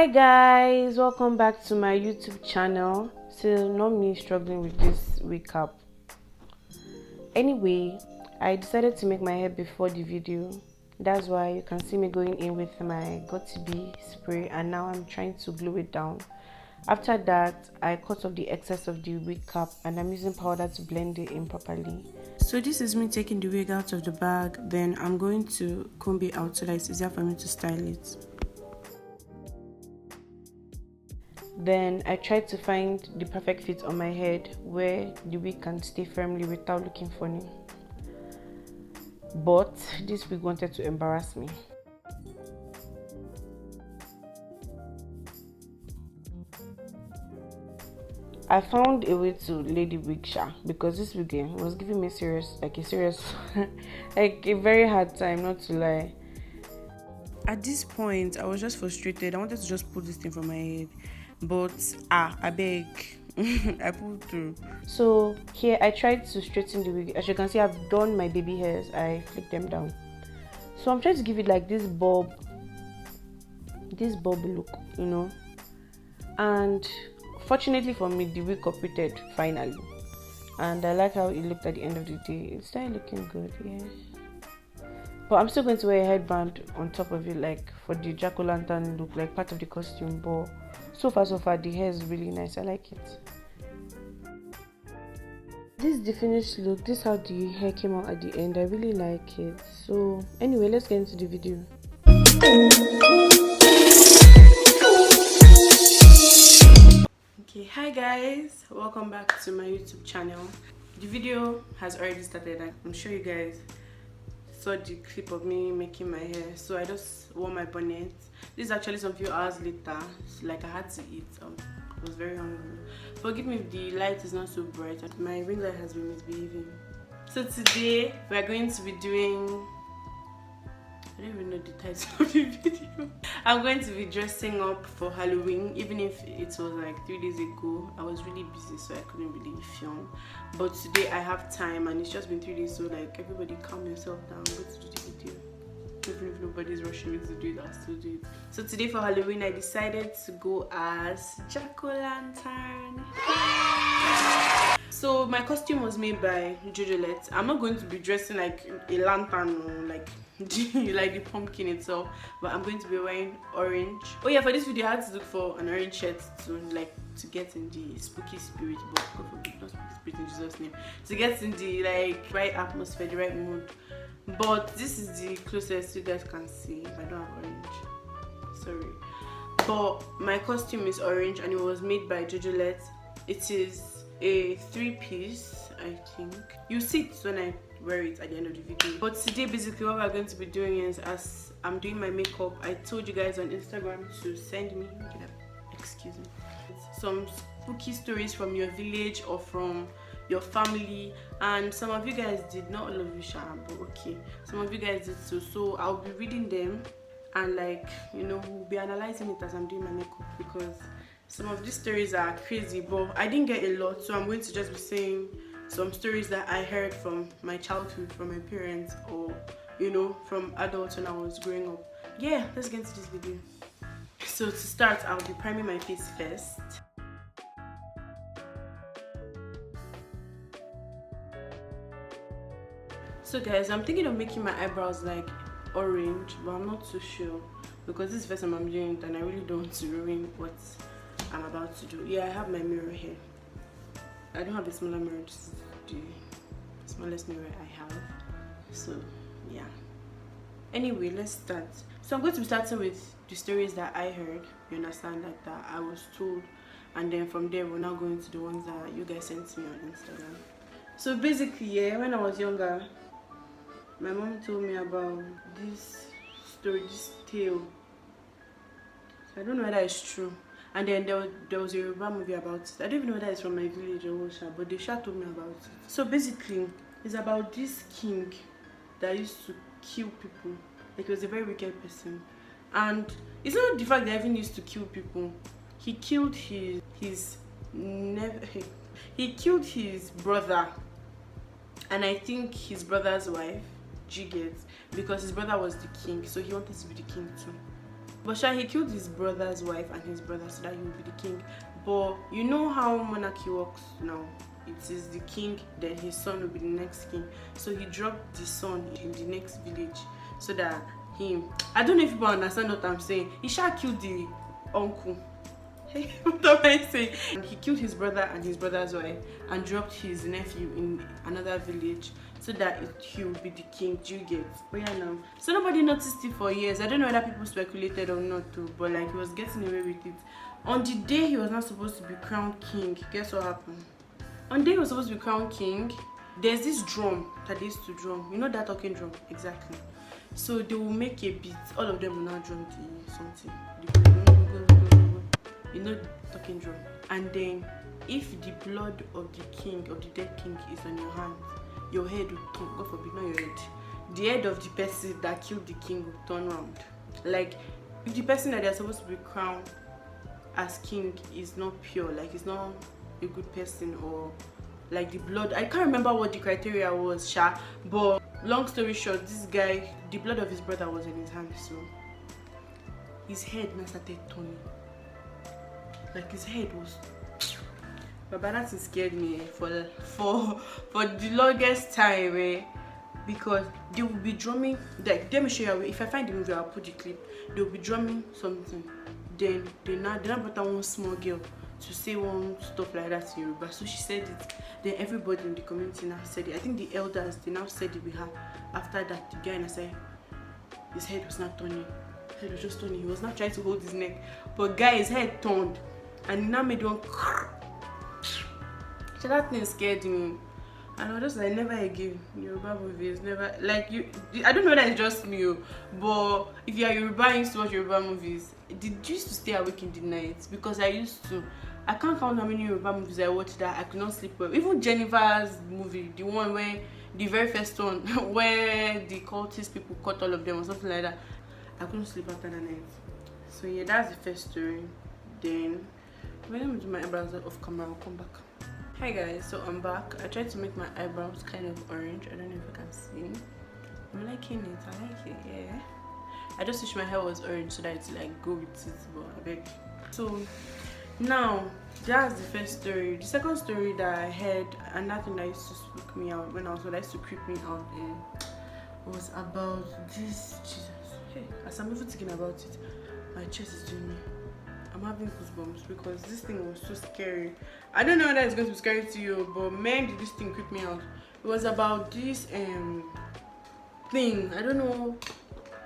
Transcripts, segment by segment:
Hi guys, welcome back to my YouTube channel. Still not me struggling with this recap. Anyway, I decided to make my hair before the video. That's why you can see me going in with my got2b spray, and now I'm trying to glue it down. After that, I cut off the excess of the wig cap and I'm using powder to blend it in properly. So this is me taking the wig out of the bag. Then I'm going to comb it out so that it's easier for me to style it. Then I tried to find the perfect fit on my head where the wig can stay firmly without looking funny. But this wig wanted to embarrass me. I found a way to lay the wig because this wig was giving me like a very hard time, not to lie. At this point, I was just frustrated. I wanted to just pull this thing from my head, but I beg. I pulled through. So here I tried to straighten the wig. As you can see, I've done my baby hairs. I flicked them down. So I'm trying to give it like this bob look, you know. And fortunately for me, the wig cooperated finally, and I like how it looked at the end of the day. It started looking good, yeah. But I'm still going to wear a headband on top of it, like for the jack-o'-lantern look, like part of the costume. But so far, the hair is really nice. I like it. This is the finished look. This is how the hair came out at the end. I really like it. So anyway, let's get into the video. Okay, hi guys, welcome back to my YouTube channel. The video has already started. I'm sure you guys saw the clip of me making my hair. So I just wore my bonnet. This is actually some few hours later. So like I had to eat. I was very hungry. Forgive me if the light is not so bright. My ring light has been misbehaving. So today we are going to be doing, I don't even know the title of the video. I'm going to be dressing up for Halloween, even if it was like 3 days ago. I was really busy, so I couldn't really film. But today I have time, and it's just been 3 days, so like everybody calm yourself down. I'm going to do the video. Even if nobody's rushing me to do it, I'll still do it. So today for Halloween, I decided to go as jack-o'-lantern. So my costume was made by Jojolette. I'm not going to be dressing like a lantern or like the pumpkin itself, but I'm going to be wearing orange. Oh yeah, for this video I had to look for an orange shirt to get in the spooky spirit, but God forbid, not spooky spirit in Jesus' name, to get in the like right atmosphere, the right mood. But this is the closest you guys can see. I don't have orange, sorry. But my costume is orange and it was made by Jojolette. It is a 3-piece, I think. You see it when I wear it at the end of the video. But today basically what we're going to be doing is, as I'm doing my makeup, I told you guys on Instagram to send me, excuse me, some spooky stories from your village or from your family, and some of you guys did, not all of you, but okay, some of you guys did too. So I'll be reading them and like, you know, we'll be analyzing it as I'm doing my makeup, because some of these stories are crazy, but I didn't get a lot, so I'm going to just be saying some stories that I heard from my childhood, from my parents, or you know, from adults when I was growing up. Yeah, let's get into this video. So to start, I'll be priming my face first. So guys, I'm thinking of making my eyebrows like orange, but I'm not too sure because this is the first time I'm doing it and I really don't want to ruin what I'm about to do. Yeah, I have my mirror here. I don't have a smaller mirror, just the smallest mirror I have. So yeah. Anyway, let's start. So I'm going to be starting with the stories that I heard, you understand, like that I was told, and then from there we're now going to the ones that you guys sent me on Instagram. So basically, yeah, when I was younger, my mom told me about this story, this tale. So I don't know whether it's true. And then there was a Yoruba movie about it. I don't even know whether it's from my village or what, but they told me about it. So basically, it's about this king that used to kill people. Like, he was a very wicked person. And it's not the fact that he even used to kill people. He killed his brother, and I think his brother's wife, because his brother was the king, so he wanted to be the king too. But he killed his brother's wife and his brother so that he would be the king. But you know how monarchy works now. It is the king, then his son will be the next king. So he dropped the son in the next village so that I don't know if people understand what I'm saying. He shall kill the uncle. Hey, what am I saying? And he killed his brother and his brother's wife and dropped his nephew in another village so that he would be the king. Do you get? Oh yeah, now. So nobody noticed it for years. I don't know whether people speculated or not too, but like he was getting away with it. On the day he was not supposed to be crowned king, guess what happened? On the day he was supposed to be crowned king, there's this drum that they used to drum. You know that talking drum? Exactly. So they will make a beat. All of them will now drum the something. You know, talking drum. And then if the blood of the king, of the dead king, is on your hand, your head will turn. God forbid, not your head. The head of the person that killed the king will turn around. Like if the person that they're supposed to be crowned as king is not pure, like it's not a good person, or like the blood, I can't remember what the criteria was, but long story short, this guy, the blood of his brother was in his hand, so his head now started turning. Like his head was. But that scared me for the longest time, because they will be drumming. Like, let me show you. If I find the movie, I'll put the clip. They will be drumming something. Then they now brought one small girl to say one stuff like that in Yoruba. So she said it. Then everybody in the community now said it. I think the elders, they now said it with her. After that, the guy now said his head was not turning. His head was just turning. He was not trying to hold his neck, but guy, his head turned, and he now made one. So that thing scared me. And I was just like, never again. Yoruba movies, never. Like, I don't know that it's just me, but if you are Yoruba and used to watch Yoruba movies, did you used to stay awake in the night? Because I used to. I can't count how many Yoruba movies I watched that I could not sleep well. Even Jennifer's movie, the one where, the very first one, where the cultist people caught all of them or something like that, I couldn't sleep after the night. So yeah, that's the first story. Then, when I do my eyebrows off camera, I'll come back. Hi guys, so I'm back. I tried to make my eyebrows kind of orange. I don't know if you can see. I'm liking it. I like it. Yeah. I just wish my hair was orange so that it's like go with it, but I beg. So now that's the first story. The second story that I heard, and that thing that used to spook me out when I was that used to creep me out, was about this. Jesus. Hey, as I'm even thinking about it, my chest is doing me. I'm having goosebumps because this thing was so scary. I don't know whether it's going to be scary to you, but man, did this thing creep me out. It was about this thing. I don't know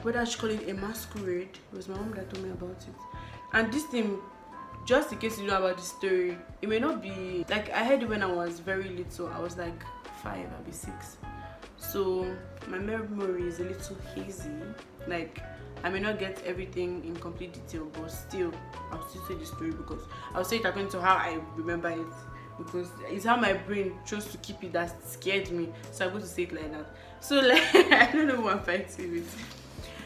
whether I should call it a masquerade. It was my mom that told me about it. And this thing, just in case you know about the story, it may not be like I heard it when I was very little. I was like 5, I'll be 6. So my memory is a little hazy. Like, I may not get everything in complete detail, but still, I'll still say the story because I'll say it according to how I remember it, because it's how my brain chose to keep it that scared me. So I'm going to say it like that. So like, I don't know what I'm fighting with.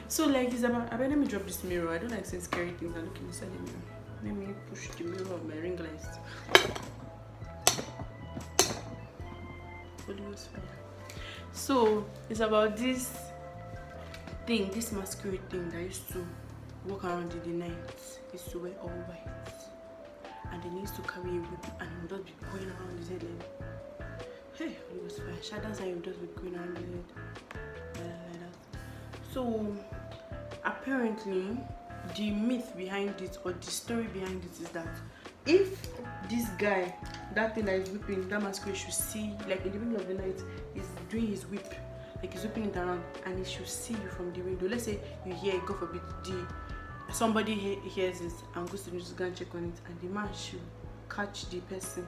So like, it's about. I better let me drop this mirror. I don't like saying scary things. I'm looking inside the mirror. Let me push the mirror of my ring lights. Holy Ghost fire. So it's about this thing, this masquerade thing that used to walk around in the night. Used to wear all white, and then he used to carry a whip, and he would just be going around his head like, hey, Holy Ghost fire. Shadows, and he would just be going around his head like that. So apparently, the myth behind it, or the story behind it, is that if this guy, that thing that is whipping, that masquerade, should see, like in the middle of the night, is doing his whip, like he's whipping it around, and he should see you from the window. Let's say you hear, God forbid, somebody hears it and goes to just go and check on it, and the man should catch the person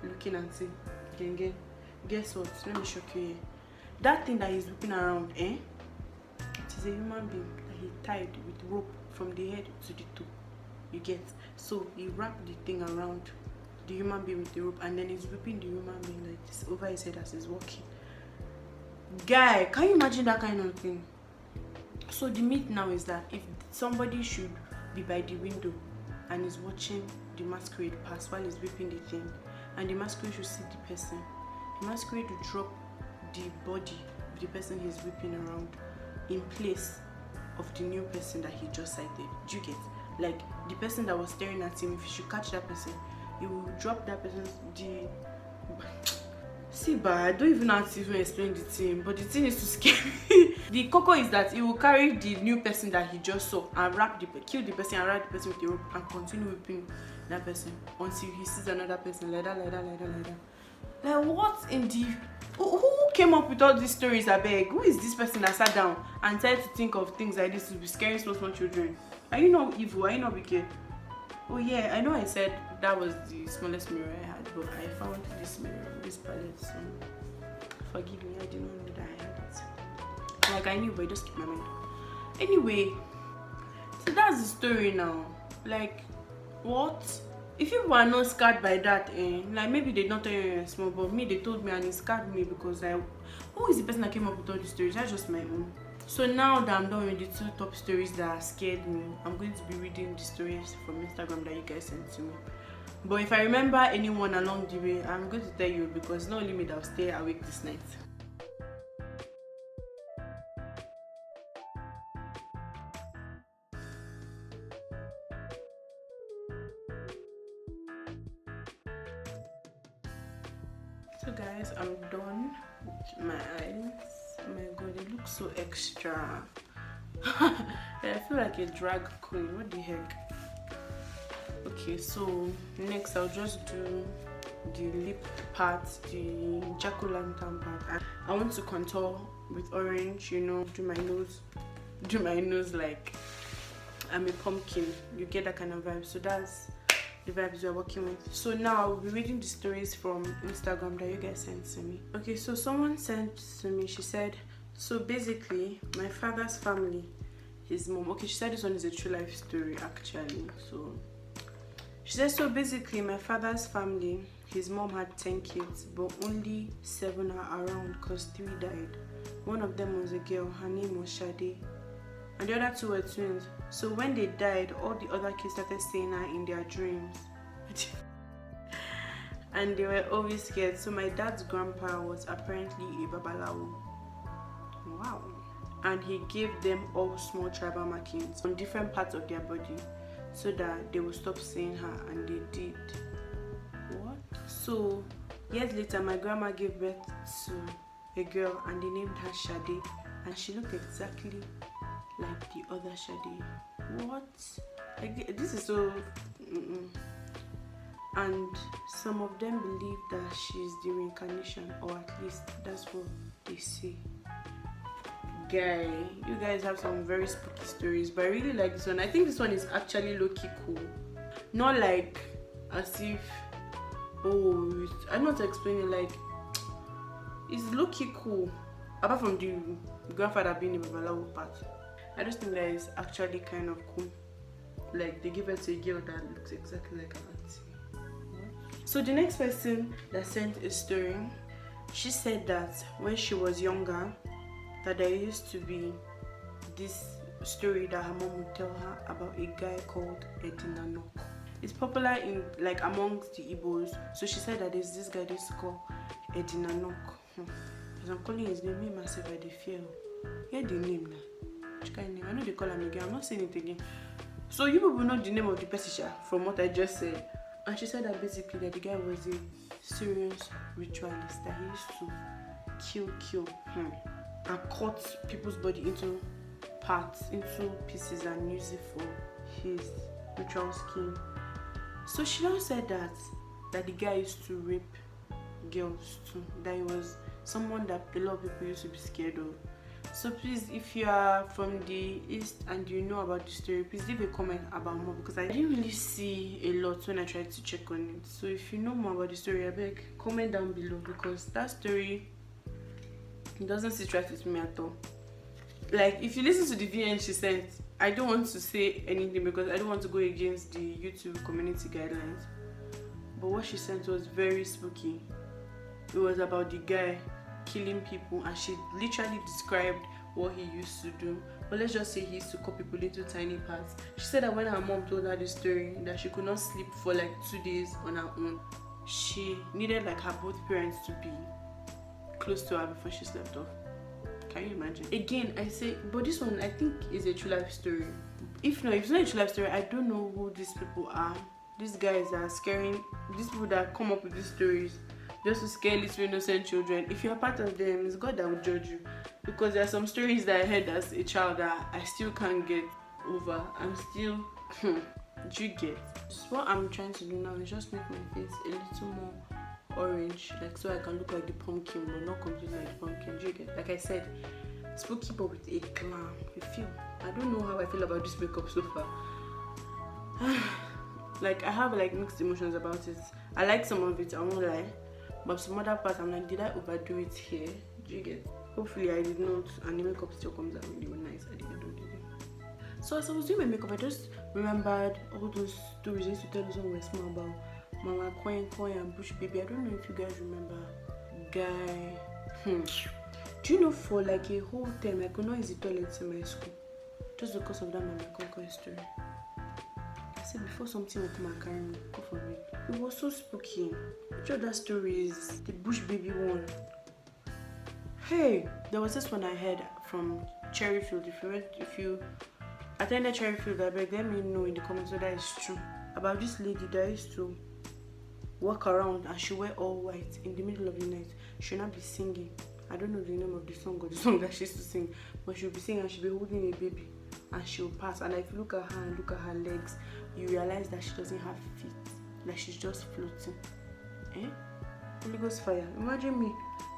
looking and say, again, guess what? Let me shock you here. That thing that he's whipping around, it is a human being that he tied with rope from the head to the toe. You get? So he wrapped the thing around the human being with the rope, and then he's whipping the human being like this over his head as he's walking. Guy, can you imagine that kind of thing? So the myth now is that if somebody should be by the window and is watching the masquerade pass while he's whipping the thing, and the masquerade should see the person, the masquerade will drop the body of the person he's whipping around in place of the new person that he just sighted. Do you get? Like the person that was staring at him, if you should catch that person, he will drop that person's See, but I don't even know how to even explain the thing, but the thing is to scare me. The cocoa is that he will carry the new person that he just saw and kill the person and wrap the person with the rope and continue whipping that person until he sees another person like that. Like what in the... Who came up with all these stories, I beg? Who is this person that sat down and tried to think of things like this to be scaring small children? Are you not evil? Are you not wicked? Oh yeah, I know I said that was the smallest mirror I had, but I found this mirror, this palette, so forgive me, I didn't know that I had it. Like I knew, but I just keep my mind. Anyway, so that's the story now. Like, what? If you were not scared by that, like maybe they don't tell you you're small, but me, they told me and it scared me because who is the person that came up with all these stories? That's just my own. So now that I'm done with the 2 top stories that scared me, I'm going to be reading the stories from Instagram that you guys sent to me. But if I remember anyone along the way, I'm going to tell you because it's not only me that will stay awake this night. So guys, I'm done with my eyes. Oh my god, it looks so extra. I feel like a drag queen. What the heck? Okay, so next I'll just do the lip part, the jack-o'-lantern part. I want to contour with orange, you know, do my nose like I'm a pumpkin. You get that kind of vibe. So that's the vibes we're working with. So now I'll be reading the stories from Instagram that you guys sent to me. Okay, so someone sent to me, she said, so basically my father's family, his mom, okay, she said this one is a true life story actually. So she said, so basically my father's family, his mom had 10 kids, but only 7 are around because 3 died. One of them was a girl, her name was Shade, and the other 2 were twins. So when they died, all the other kids started seeing her in their dreams. And they were always scared. So my dad's grandpa was apparently a babalawo. Wow. And he gave them all small tribal markings on different parts of their body so that they would stop seeing her, and they did. What? So years later, my grandma gave birth to a girl and they named her Shade, and she looked exactly like the other Shade. What? Like, this is so... And some of them believe that she's the reincarnation, or at least that's what they say. Guy, you guys have some very spooky stories, but I really like this one. I think this one is actually low-key cool. Not like as if, oh, I'm not explaining, like it's low-key cool. Apart from the grandfather being a babalawo part, I just think that is actually kind of cool. Like they give it to a girl that looks exactly like an auntie. So the next person that sent a story, she said that when she was younger, that there used to be this story that her mom would tell her about a guy called Edinanok. It's popular in like amongst the Igbos. So she said that there's this guy they used to call Edinanok. As I'm calling his name, me myself I fear. Hear the name now. Which kind of name? I know they call him again. I'm not saying it again. So you people know the name of the person from what I just said. And she said that basically that the guy was a serious ritualist, that he used to kill and cut people's body into parts, into pieces, and use it for his ritual scheme. So she now said that the guy used to rape girls too, that he was someone that a lot of people used to be scared of. So please, if you are from the east and you know about the story, please leave a comment about more, because I didn't really see a lot when I tried to check on it. So if you know more about the story, I beg, comment down below, because that story doesn't sit right with me at all. Like, if you listen to the VN she sent, I don't want to say anything because I don't want to go against the YouTube community guidelines. But what she sent was very spooky. It was about the guy killing people, and she literally described what he used to do. But let's just say he used to cut people into tiny parts. She said that when her mom told her the story, that she could not sleep for like 2 days on her own. She needed like her both parents to be close to her before she slept off. Can you imagine? Again, I say, but this one I think is a true life story. If not, if it's not a true life story, I don't know who these people are. These guys are scaring, these people that come up with these stories just to scare little innocent children. If you're part of them, it's God that will judge you. Because there are some stories that I heard as a child that I still can't get over. I'm still, do you get? So what I'm trying to do now is just make my face a little more orange, like so I can look like the pumpkin, but not completely like the pumpkin. Do you get? Like I said, spooky but with a glam. You feel? I don't know how I feel about this makeup so far. Like I have like mixed emotions about it. I like some of it, I won't lie, but some other parts I'm like, did I overdo it here? Do you get? Hopefully I did not, and the makeup still comes out really nice. I didn't do it. So as I was doing my makeup, I just remembered all those stories I used to tell us when we were small about Mama Coin and Bush Baby. I don't know if you guys remember. Guy. Do you know for like a whole time I could not use the toilets in my school just because of that Mama Coin story. I said before something would come and carry me, go for it. It was so spooky. Which other stories? The Bush Baby one. Hey, there was this one I heard from Cherryfield. If you attended Cherryfield, I beg, let me know in the comments whether it's true. About this lady that used to walk around and she wear all white in the middle of the night. She'll not be singing. I don't know the name of the song or the song that she used to sing, but she'll be singing and she'll be holding a baby and she'll pass. And if you look at her and look at her legs, you realize that she doesn't have feet, like she's just floating. Holy Ghost fire. Imagine me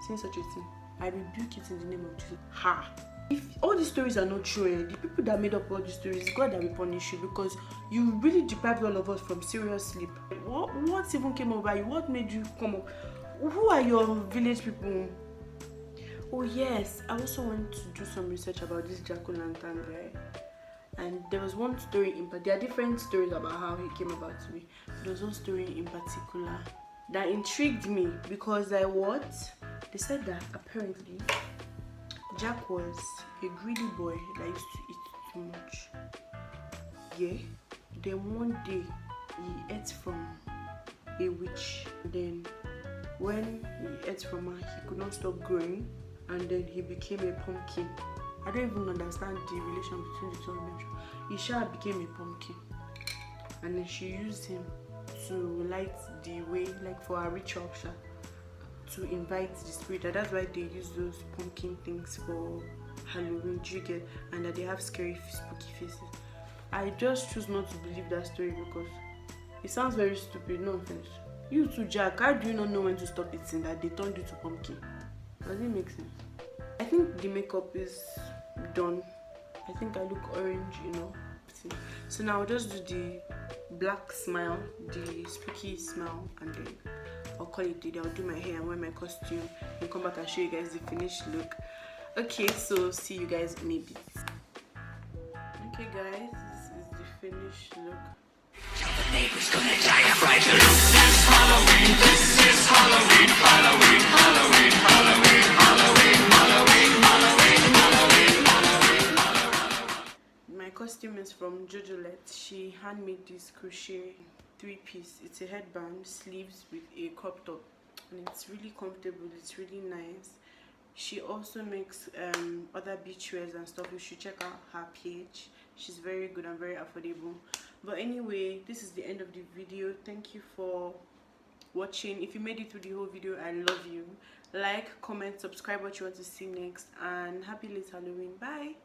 saying such a thing. I rebuke it in the name of Jesus. Ha! If all these stories are not true, the people that made up all these stories, God that will punish you, because you really deprived all of us from serious sleep. What even came over you? What made you come up? Who are your village people? Oh yes, I also want to do some research about this jack-o'-lantern guy. And there was one story there are different stories about how he came about to be. There was one story in particular that intrigued me because they said that apparently Jack was a greedy boy that used to eat too much. Yeah. Then one day he ate from a witch. Then when he ate from her, he could not stop growing, and then he became a pumpkin. I don't even understand the relation between the two of them. Isha became a pumpkin, and then she used him to light the way, like for a ritual, to invite the spirit. And that's why they use those pumpkin things for Halloween, do you get? And that they have scary, spooky faces. I just choose not to believe that story because it sounds very stupid. No offense. You too, Jack. How do you not know when to stop eating that they turned you to pumpkin? Does it make sense? I think the makeup is done. I think I look orange, you know. So now I'll just do the black smile, the spooky smile, and then I'll call it a day. I'll do my hair and wear my costume and come back and show you guys the finished look. Okay, so see you guys in a bit. Okay guys, this is the finished look. The neighbor's gonna die of fright. This is Halloween, this is Halloween, Halloween, Halloween, Halloween, Halloween, Halloween, Halloween, Halloween, Halloween, Halloween. My costume is from Jojolette. She handmade this crochet 3-piece. It's a headband, sleeves with a crop top, and it's really comfortable, it's really nice. She also makes other beach wears and stuff. You should check out her page. She's very good and very affordable. But anyway, this is the end of the video. Thank you for watching. If you made it through the whole video, I love you. Like, comment, subscribe what you want to see next, and happy late Halloween. Bye.